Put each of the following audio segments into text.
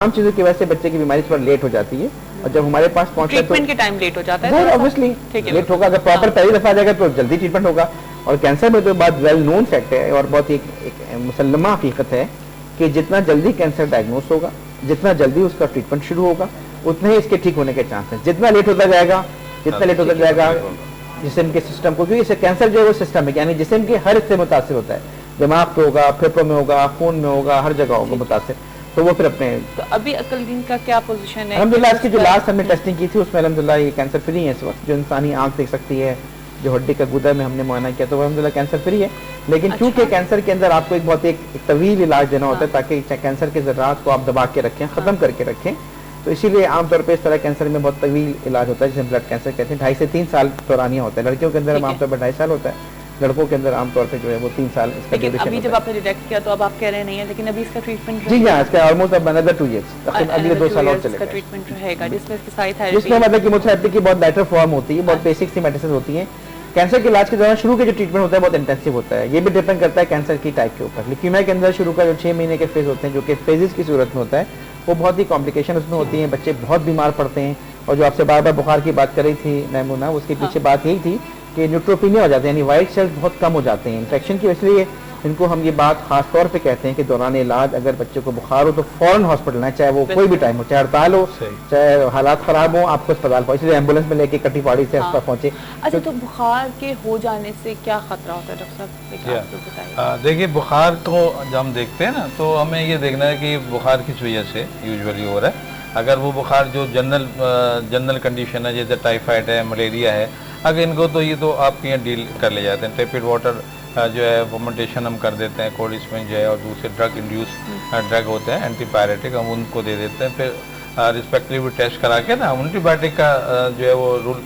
तमाम चीज़ों की वजह से बच्चे की बीमारी थोड़ा लेट हो जाती है और जब हमारे पास पहुंचता है तो ट्रीटमेंट के टाइम लेट हो जाता है, ऑब्वियसली लेट होगा। अगर प्रॉपर पहली दफा आ जाएगा तो जल्दी ट्रीटमेंट होगा। और कैंसर में तो बात वेल नोन फैक्ट है और बहुत एक मुसल्लमा हकीकत है कि जितना जल्दी कैंसर डायग्नोस होगा, जितना जल्दी उसका ट्रीटमेंट शुरू होगा, उतने ही इसके ठीक होने के चांस हैं। जितना लेट होता जाएगा जिस्म के सिस्टम को, क्योंकि कैंसर जो है वो सिस्टम है, यानी जिस्म के हर हिस्से मुतासिर होता है, दिमाग पे होगा, फेफड़ों में होगा, खून में होगा, हर जगह होगा मुतासिर। तो वो फिर अपने तो अभी अकलदीन का क्या पोजीशन है? अल्हम्दुलिल्लाह इसकी जो लास्ट हमने टेस्टिंग की थी उसमें अल्हम्दुलिल्लाह ये कैंसर फ्री है इस वक्त। जो इंसानी आंख देख सकती है, जो हड्डी का गुदा में हमने मुआयना किया तो वो अल्हम्दुलिल्लाह कैंसर फ्री है। लेकिन क्योंकि कैंसर के अंदर आपको एक बहुत एक तवील इलाज देना होता है ताकि कैंसर के ज़र्रात को आप दबा के रखें, ख़त्म करके रखें, तो इसीलिए आमतौर पर इस तरह कैंसर में बहुत तवील इलाज होता है जिसे ब्लड कैंसर कहते हैं। 2.5 से 3 साल दौरानिया होता है। लड़कियों के अंदर आमतौर पर 2.5 साल होता है, लड़कों के अंदर आमतौर पे जो है वो 3 साल इसका लेकिन अभी जब आपने डिटेक्ट किया तो अब आप कह रहे नहीं है, लेकिन अभी इसका ट्रीटमेंट जी हाँ, इसका ऑलमोस्ट अब अनदर 2 इयर्स तकरीबन अगले 2 साल और चलेगा। ट्रीटमेंट रहेगा जिसमें इसकी जिसमें मतलब कीमोथेरेपी की बहुत बेटर फॉर्म होती है, बहुत बेसिक सी मेडिसिन होती हैं। कैंसर के इलाज के दौरान शुरू के जो ट्रीटमेंट होता है बहुत इंटेंसिव होता है। ये भी डिपेंड करता है कैंसर की टाइप के ऊपर। ल्यूकीमिया के अंदर शुरू का जो 6 महीने के फेज होते हैं, जो कि फेजेस की सूरत में होता है, वो बहुत ही कॉम्प्लिकेशन उसमें होती हैं, बच्चे बहुत बीमार पड़ते हैं। और जो आपसे बार बार बुखार की बात कर रही थी मैमूना, उसके पीछे बात यही थी कि न्यूट्रोपिनिया हो जाते हैं, यानी वाइट सेल्स बहुत कम हो जाते हैं इन्फेक्शन की वजह से। इनको हम ये बात खास तौर पे कहते हैं कि दौरान इलाज अगर बच्चे को बुखार हो तो फौरन हॉस्पिटल ना, चाहे वो कोई भी टाइम हो, चाहे हड़ताल हो, चाहे हालात खराब हो, आपको अस्पताल पहुंचे, इसलिए एम्बुलेंस में लेके कट्टी पहाड़ी से अस्पताल पहुंचे। अच्छा, तो बुखार के हो जाने से क्या खतरा होता है डॉक्टर साहब? देखिए, बुखार तो जब हम देखते हैं ना तो हमें ये देखना है कि बुखार किस वजह से यूजुअली हो रहा है। अगर वो बुखार जो जनरल कंडीशन है जैसे टाइफाइड है, मलेरिया है, अगर इनको तो ये तो आपके यहाँ डील कर ले जाते हैं। टेपिड वाटर जो है फर्मेंटेशन हम कर देते हैं, कोल्ड स्प्रिंग जो है, और दूसरे ड्रग इंड्यूस ड्रग होते हैं एंटीबायोटिक, हम उनको दे देते हैं। फिर रिस्पेक्टिवली टेस्ट करा के ना एंटीबायोटिक का जो है वो रूल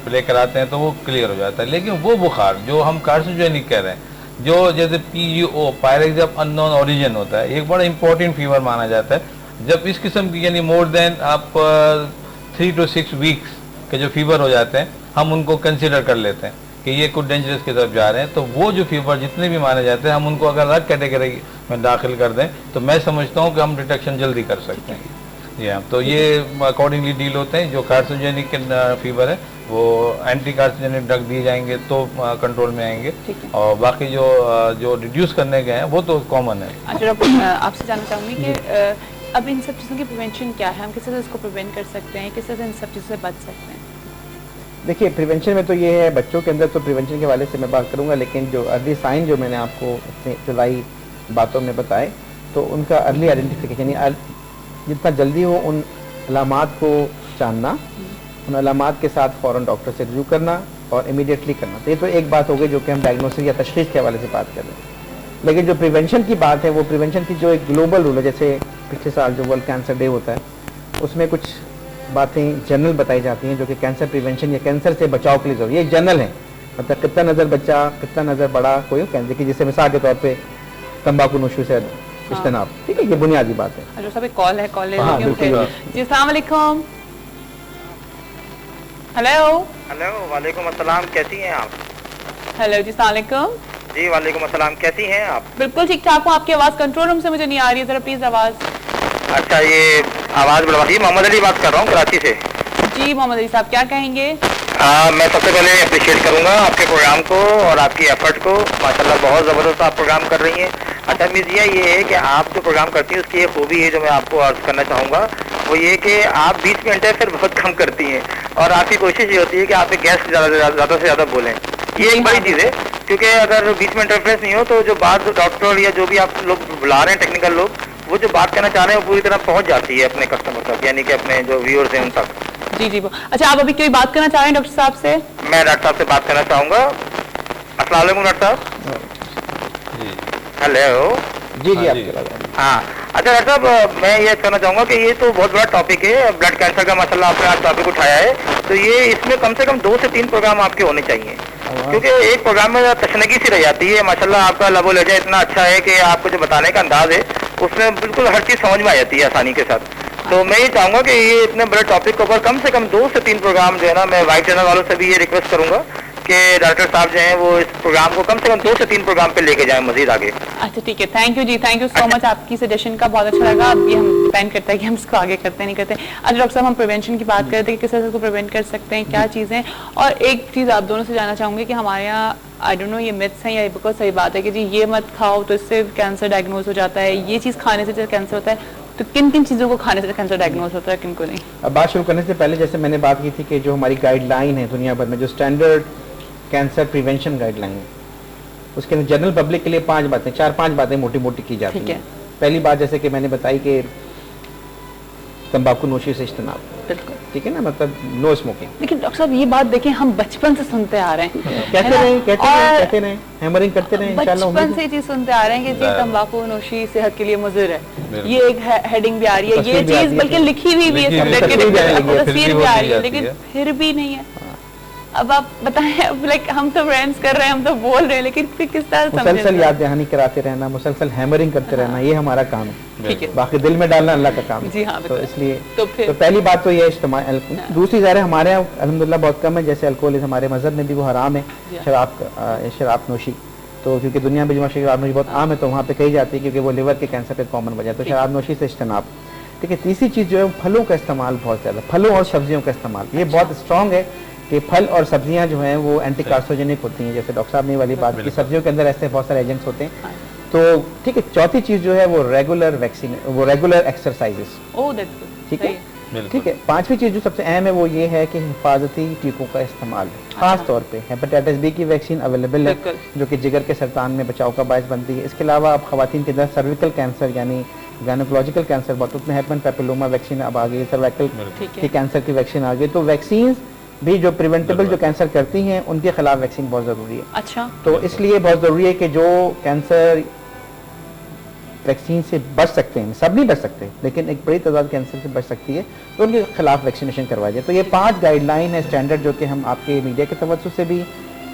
प्ले कराते हैं तो वो क्लियर हो जाता है। लेकिन वो बुखार जो हम कार्सिनोजेनिक कह रहे हैं, जो जैसे PEO Pyrex of unknown origin होता है, एक बड़ा इंपॉर्टेंट फीवर माना जाता है। जब इस किस्म की यानी मोर देन आप 3 to 6 वीक्स के जो फीवर हो जाते हैं, हम उनको कंसिडर कर लेते हैं कि ये कुछ डेंजरस की तरफ जा रहे हैं। तो वो जो फीवर जितने भी माने जाते हैं, हम उनको अगर अलग कैटेगरी में दाखिल कर दें तो मैं समझता हूँ कि हम डिटेक्शन जल्दी कर सकते हैं। जी हाँ, तो ये अकॉर्डिंगली डील होते हैं। जो कार्सिनोजेनिक फीवर है वो एंटी कार्सिनोजेनिक ड्रग दिए जाएंगे तो कंट्रोल में आएंगे, और बाकी जो रिड्यूस करने के हैं वो तो कॉमन है। अच्छा डॉक्टर, आपसे जानना चाहूँगी कि अब इन सब चीज़ों की प्रिवेंशन क्या है? हम किस तरह इसको प्रिवेंट कर सकते हैं, किस तरह इन सब चीज़ों से बच सकते हैं? देखिए, प्रिवेंशन में तो ये है, बच्चों के अंदर तो प्रिवेंशन के वाले से मैं बात करूंगा, लेकिन जो अर्ली साइन जो मैंने आपको अपने जुलाई बातों में बताए, तो उनका अर्ली आइडेंटिफिकेशन यानी जितना जल्दी हो उन अलामात को जानना, उन अलामात के साथ फ़ौरन डॉक्टर से रिव्यू करना और इमीडिएटली करना। तो ये तो एक बात हो गई जो कि हम डायग्नोसिस या तशख़ीस के हवाले से बात कर रहे हैं। लेकिन जो प्रिवेंशन की बात है, वो प्रिवेंशन की जो एक ग्लोबल रूल है, जैसे पिछले साल जो वर्ल्ड कैंसर डे होता है उसमें कुछ बातें जनरल बताई जाती हैं जो कि कैंसर प्रिवेंशन या कैंसर से बचाव के लिए जरूरी है। ये जनरल है, मतलब कितना नज़र बच्चा, कितना नज़र बड़ा कोई कैंसर की, जैसे मिसाल के तौर पे तंबाकू नोशी से इज्तनाब, ठीक है, ये बुनियादी बात है। अच्छा, सब एक कॉल है, कॉल ले हाँ, लेंगे। जी, अस्सलाम वालेकुम। हेलो वालेकुम अस्सलाम, कैसी हैं आप? हेलो जी, अस्सलाम वालेकुम। जी वालेकुम अस्सलाम, कैसी हैं आप? बिल्कुल ठीक ठाक हूँ। आपकी आवाज़ कंट्रोल रूम से मुझे नहीं आ रही है, ज़रा प्लीज़ आवाज़। अच्छा, ये आवाज़ बढ़वाइए। मोहम्मद अली बात कर रहा हूँ कराची से। जी मोहम्मद अली साहब, क्या कहेंगे? मैं सबसे पहले अप्रिशिएट करूँगा आपके प्रोग्राम को और आपकी एफर्ट को। माशाल्लाह बहुत ज़बरदस्त आप प्रोग्राम कर रही हैं। अच्छा, मीज़िया ये है कि आप जो प्रोग्राम करती हैं उसकी एक खूबी है जो मैं आपको अर्ज़ करना चाहूँगा, वो ये कि आप 20 मिनट है फिर बहुत कम करती हैं, और आपकी कोशिश ये होती है कि आप एक गेस्ट ज़्यादा से ज़्यादा बोलें। ये एक बड़ी चीज़ है, क्योंकि अगर 20 मिनट रेफरेंस नहीं हो तो जो बात डॉक्टर या जो भी आप लोग बुला रहे हैं टेक्निकल लोग, वो जो बात कहना चाह रहे हैं वो पूरी तरह पहुंच जाती है अपने कस्टमर तक, यानी कि अपने जो व्यूअर्स हैं उन तक। जी जी। अच्छा, आप अभी कोई बात करना चाह रहे हैं डॉक्टर साहब से? मैं डॉक्टर साहब से बात करना चाहूँगा। अस्सलाम वालेकुम डॉक्टर साहब। हेलो। जी जी, हाँ, अच्छा डॉक्टर साहब, मैं ये कहना चाहूँगा कि ये तो बहुत बड़ा टॉपिक है, ब्लड कैंसर का माशाल्लाह आपने आज टॉपिक उठाया है, तो ये इसमें कम से कम 2 से 3 प्रोग्राम आपके होने चाहिए, क्योंकि एक प्रोग्राम में तशनगी सी रह जाती है। माशाल्लाह आपका लबो लहजा इतना अच्छा है कि आपको जो बताने का अंदाज है उसमें बिल्कुल हर चीज़ समझ में आ जाती है आसानी के साथ। तो मैं ये चाहूँगा कि ये इतने बड़े टॉपिक के ऊपर कम से कम 2 से 3 प्रोग्राम जो है ना, मैं वाइट चैनल वालों से भी ये रिक्वेस्ट करूँगा आपके डॉक्टर साहब जो हैं वो इस प्रोग्राम को कम से कम 2 से 3 प्रोग्राम पे लेके जाएं मजीद आगे। अच्छा ठीक है, thank you ji, thank you so much, आपकी सजेशन का बहुत अच्छा लगा। अब ये हम डिपेंड करता है कि हम इसको आगे करते नहीं करते। अच्छा डॉक्टर साहब, हम प्रिवेंशन की बात करते हैं कि किस तरह से इसको प्रिवेंट कर सकते हैं, क्या चीज़ें, और एक चीज़ आप दोनों से जानना चाहूँगी कि हमारे यहाँ आई डोंट नो ये मिथ्स हैं या बिल्कुल सही बात है कि जी ये मत खाओ तो इससे कैंसर डायग्नोज हो जाता है, ये चीज़ खाने से कैंसर होता है, तो किन किन चीज़ों को खाने से कैंसर डायग्नोज होता है, किन को नहीं? अब बात शुरू करने से पहले जैसे मैंने बात की थी कि जो हमारी गाइडलाइन है दुनिया भर में, जो स्टैंडर्ड कैंसर प्रिवेंशन गाइडलाइन है, उसके अंदर जनरल पब्लिक के लिए 4-5 बातें मोटी मोटी की जाती ठीक हैं। है। पहली बात जैसे कि मैंने बताई कि तंबाकू नोशी से इज्तनाब, बिल्कुल ठीक है ना, मतलब नो स्मोकिंग। लेकिन डॉक्टर साहब ये बात देखें, हम बचपन से सुनते आ रहे हैं, कहते रहे हैमरिंग करते रहे, इंशाल्लाह बचपन से ये चीज सुनते आ रहे हैं कि जी तंबाकू नोशी सेहत के लिए मुजिर है, बिल्कुल। ये एक हेडिंग भी आ रही है, ये तस्वीर भी आती चीज है। बल्कि लिखी हुई भी है, लिखी हुई सब तस्वीर भी आ रही है, तस्वीर फिर भी भी आ वो रही है, दी लेकिन जाती फिर भी नहीं है। अब आप बताएं, लाइक हम तो फ्रेंड्स कर रहे हैं, हम तो बोल रहे हैं, लेकिन फिर किस तरह मुसलसल समझें? याद दहानी कराते रहना, मुसलसल हैमरिंग करते रहना, ये हमारा काम है। ठीक है, बाकी दिल में डालना अल्लाह का काम है। जी हाँ, तो बिल्कुल। इसलिए तो फिर तो पहली बात तो ये इस्तेमाल। दूसरी ज़ाहिर है हमारे यहाँ अल्हम्दुलिल्लाह बहुत कम है, जैसे अल्कोहल हमारे मज़हब में भी वो हराम है, शराब नोशी। तो क्योंकि दुनिया में जो शराब नोशी बहुत आम है तो वहाँ पे कही जाती है क्योंकि वो लिवर के कैंसर का कॉमन वजह है, तो शराब नोशी से इज्तनाब। ठीक है। तीसरी चीज़ जो है फलों का इस्तेमाल बहुत ज़्यादा, फलों और सब्जियों का इस्तेमाल, ये बहुत स्ट्रॉन्ग है कि फल और सब्जियां जो हैं वो एंटी कार्सिनोजेनिक होती हैं, जैसे डॉक्टर साहब ने ये वाली बात की, सब्जियों के अंदर ऐसे बहुत सारे एजेंट्स होते हैं। तो ठीक है। चौथी चीज़ जो है वो regular exercises, oh that's good, ठीक है, ठीक है। पांचवी चीज़ जो सबसे अहम है वो ये है कि हिफाजती टीकों का इस्तेमाल, खास तौर पे हेपेटाइटिस बी की वैक्सीन अवेलेबल है जो कि जिगर के सरतान में बचाव का बायस बनती है। इसके अलावा अब खवातीन के अंदर सर्विकल कैंसर यानी गायनोकोलॉजिकल कैंसर बहुत, उसमें हेपन पेपिलोमा वैक्सीन अब आ गई, सर्वाइकल के कैंसर की वैक्सीन आ गई। तो वैक्सीन भी जो प्रिवेंटेबल जो कैंसर करती हैं उनके खिलाफ वैक्सीन बहुत ज़रूरी है। अच्छा, तो इसलिए बहुत ज़रूरी है कि जो कैंसर वैक्सीन से बच सकते हैं, सब नहीं बच सकते लेकिन एक बड़ी तादाद कैंसर से बच सकती है, तो उनके खिलाफ वैक्सीनेशन करवाई जाए। तो ये 5 गाइडलाइन है स्टैंडर्ड जो कि हम आपके मीडिया के तवज्जो से भी,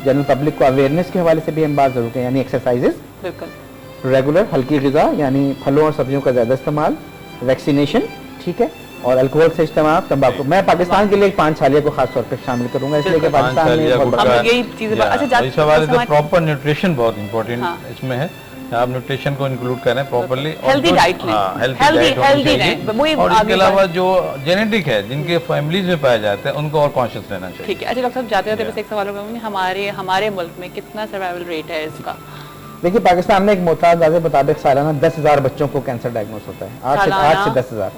जनरल पब्लिक को अवेयरनेस के हवाले से भी हम बात जरूर करें, यानी एक्सरसाइजेस, बिल्कुल रेगुलर हल्की ग़िज़ा यानी फलों और सब्जियों का ज़्यादा इस्तेमाल, वैक्सीनेशन, ठीक है, और अल्कोहल से इस्तेमाल, तंबाकू। मैं पाकिस्तान के लिए 5 सालिया को खास तौर पर शामिल करूंगा, इसलिए कि पाकिस्तान में बहुत बड़ा अब यही चीज़ें अच्छा इस हवाले से प्रॉपर न्यूट्रिशन बहुत इंपॉर्टेंट इसमें है, आप न्यूट्रिशन को इंक्लूड करें प्रॉपर्ली, हेल्दी डाइट लें, हेल्दी रहें। और इसके अलावा जो जेनेटिक है जिनके फैमिलीज में पाए जाते हैं उनको और कॉन्शियस रहना चाहिए। ठीक है। अच्छा डॉक्टर साहब, जाते जाते बस एक सवाल होगा, हमारे मुल्क में कितना सर्वाइवल रेट है इसका? देखिए पाकिस्तान में एक मोहताज के मुताबिक सालाना 10,000 बच्चों को कैंसर डायग्नोज होता है, 8 से 10,000।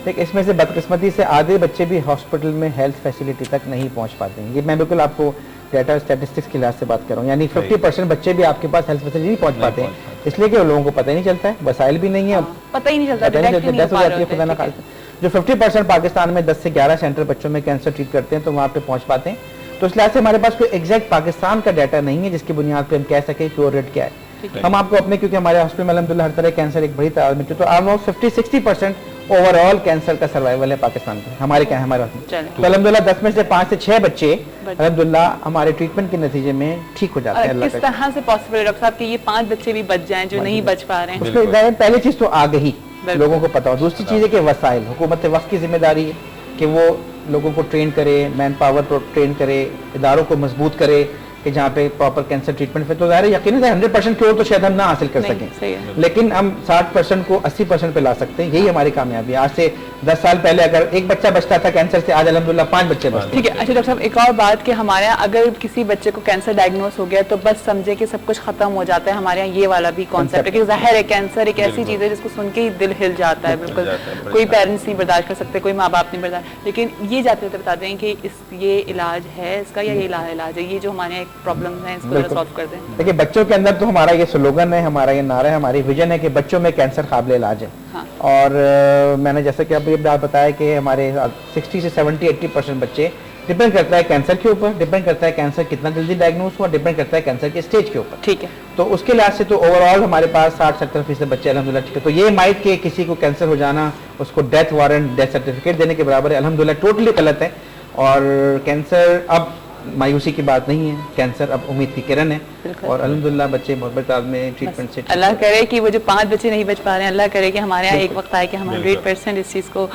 ठीक, इसमें से बदकिस्मती से आधे बच्चे भी हॉस्पिटल में हेल्थ फैसिलिटी तक नहीं पहुंच पाते हैं। ये मैं बिल्कुल आपको डेटा स्टैटिस्टिक्स के लिहाज से बात कर रहा हूँ, यानी 50% बच्चे भी आपके पास हेल्थ फैसिलिटी नहीं पहुंच पाते हैं, इसलिए कि लोगों को पता ही नहीं चलता है, वसाइल भी नहीं है, पता ही नहीं चलता, 10 हो जाती है खुदा ना खास्ता। जो 50% पाकिस्तान में 10 से 11 सेंटर बच्चों में कैंसर ट्रीट करते हैं तो वहाँ पे पहुँच पाते हैं। तो इस लिहाज से हमारे पास कोई एग्जैक्ट पाकिस्तान का डाटा नहीं है जिसकी बुनियाद पर हम कह सकें क्योर रेट क्या है। हम आपको अपने, क्योंकि हमारे हॉस्पिटल में अल्हम्दुलिल्लाह हर तरह कैंसर एक बड़ी तादाद में, तो ऑलमोस्ट 50-60% ओवरऑल कैंसर का सर्वाइवल है पाकिस्तान में, हमारे क्या है हमारे हॉस्पिटल। तो अल्हम्दुलिल्लाह 10 में से 5 से 6 बच्चे अल्हम्दुलिल्लाह हमारे ट्रीटमेंट के नतीजे में ठीक हो जाते हैं। किस तरह से पॉसिबल है डॉक्टर साहब कि ये 5 बच्चे भी बच जाएं जो नहीं बच पा रहे हैं? उसमें पहली चीज तो आगही लोगों को पता हो, दूसरी चीज है कि वसाइल, हुकूमत वक्त की जिम्मेदारी है कि वो लोगों को ट्रेन करे, मैन पावर को ट्रेन करे, इदारों को मजबूत करे कि जहाँ पे प्रॉपर कैंसर ट्रीटमेंट पे, तो ज़ाहिर है यकीनन 100% क्योर तो शायद हम ना हासिल कर सकें, लेकिन हम 60% को 80% पे ला सकते हैं, यही हमारी कामयाबी है। आज से 10 साल पहले अगर एक बच्चा बचता था कैंसर से, आज अल्हम्दुलिल्लाह 5 बच्चे बचते हैं। ठीक है। अच्छा डॉक्टर साहब, एक और बात कि हमारे यहाँ अगर किसी बच्चे को कैंसर डायग्नोस हो गया तो बस समझे कि सब कुछ खत्म हो जाता है, हमारे यहाँ ये वाला भी कॉन्सेप्ट है कि जाहिर है कैंसर एक ऐसी चीज़ है जिसको सुन के ही दिल हिल जाता है, बिल्कुल कोई पेरेंट्स नहीं बर्दाश्त कर सकते, कोई माँ बाप नहीं बर्दाश्त, लेकिन ये जाते जाते बता दें कि ये इलाज है इसका या ये इलाज है, ये जो हमारे यहाँ प्रॉब्लम है इसको सॉल्व कर दें। देखिए बच्चों के अंदर तो हमारा ये स्लोगन है, हमारा ये नारा है, हमारी विजन है कि बच्चों में कैंसर काबिल इलाज है। हाँ। और मैंने जैसे कि अभी बताया कि हमारे 60 से 70-80% बच्चे, डिपेंड करता है कैंसर के ऊपर, डिपेंड करता है कैंसर कितना जल्दी डायग्नोज हुआ, डिपेंड करता है कैंसर के स्टेज के ऊपर। ठीक है। तो उसके लिहाज से तो ओवरऑल हमारे पास 60-70% बच्चे अल्हम्दुलिल्लाह ठीक है। तो ये माइट के किसी को कैंसर हो जाना, उसको डेथ वारंट, डेथ सर्टिफिकेट देने के बराबर है, अल्हम्दुलिल्लाह टोटली गलत है। और कैंसर अब मायूसी की बात नहीं है, कैंसर अब उम्मीद की किरण है बिल्कुल। और अल्हम्दुलिल्लाह बच्चे बहुत बड़े तादाद में ट्रीटमेंट से अल्लाह करे कि वो जो 5 बच्चे नहीं बच पा रहे हैं, अल्लाह करे कि हमारे यहाँ एक वक्त आए कि हम 100% इस चीज़ को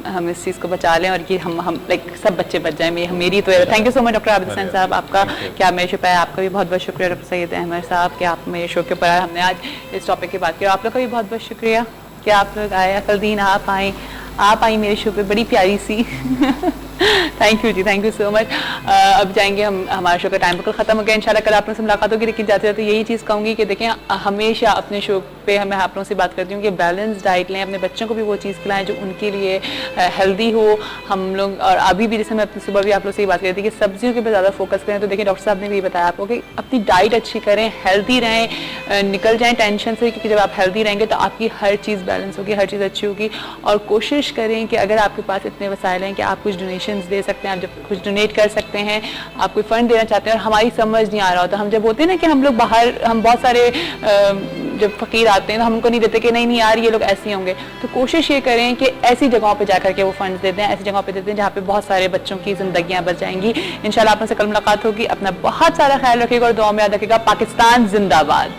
हम इस चीज़ को बचा लें और कि हम लाइक सब बच्चे बच जाएं। मेरी तो thank you so much doctor Abid Hasan Sahab, आपका क्या मेरे शो पे है, आपका भी बहुत बहुत शुक्रिया डॉक्टर सैयद अहमद साहब कि आप मेरे शो के ऊपर आए, हमने आज इस टॉपिक की बात की। आप लोग का भी बहुत बहुत शुक्रिया कि आप लोग आए। फलदीन आप आई मेरे शो पे, बड़ी प्यारी सी thank you ji, thank you so much. अब जाएंगे हम, हमारा शो का टाइम बिल्कुल खत्म हो गया। इंशाल्लाह कल आप लोगों से मुलाकात होगी, लेकिन जाते जाते यही चीज़ कहूँगी कि देखें हमेशा अपने शो पे मैं आप लोगों से बात करती हूँ कि बैलेंस डाइट लें, अपने बच्चों को भी वो चीज़ खिलाएं जो उनके लिए हेल्दी हो। हम लोग और अभी भी जैसे मैं अपनी सुबह भी आप लोग से बात करती थी कि सब्जियों के ऊपर ज़्यादा फोकस करें, तो देखिए डॉक्टर साहब ने भी बताया आपको कि अपनी डाइट अच्छी करें, हेल्दी रहें, निकल जाएँ टेंशन से, क्योंकि जब आप हेल्दी रहेंगे तो आपकी हर चीज़ बैलेंस होगी, हर चीज़ अच्छी होगी। और कोशिश करें कि अगर आपके पास इतने वसाइल हैं कि आप कुछ डोनेशंस दे सकते हैं, आप जब कुछ डोनेट कर सकते हैं, आप कोई फंड देना चाहते हैं और हमारी समझ नहीं आ रहा होता, हम जब होते हैं ना कि हम लोग बाहर, हम बहुत सारे जब फकीर आते हैं तो हम उनको नहीं देते कि नहीं यार ये लोग ऐसे होंगे, तो कोशिश ये करें कि ऐसी जगहों पे जाकर के वो फंड्स देते हैं, ऐसी जगहों पे देते हैं जहाँ पे बहुत सारे बच्चों की जिंदगियां बच जाएंगी। इंशाल्लाह आप से कल मुलाकात होगी। अपना बहुत सारा ख्याल रखिएगा और दुआ में याद रखिएगा। पाकिस्तान जिंदाबाद।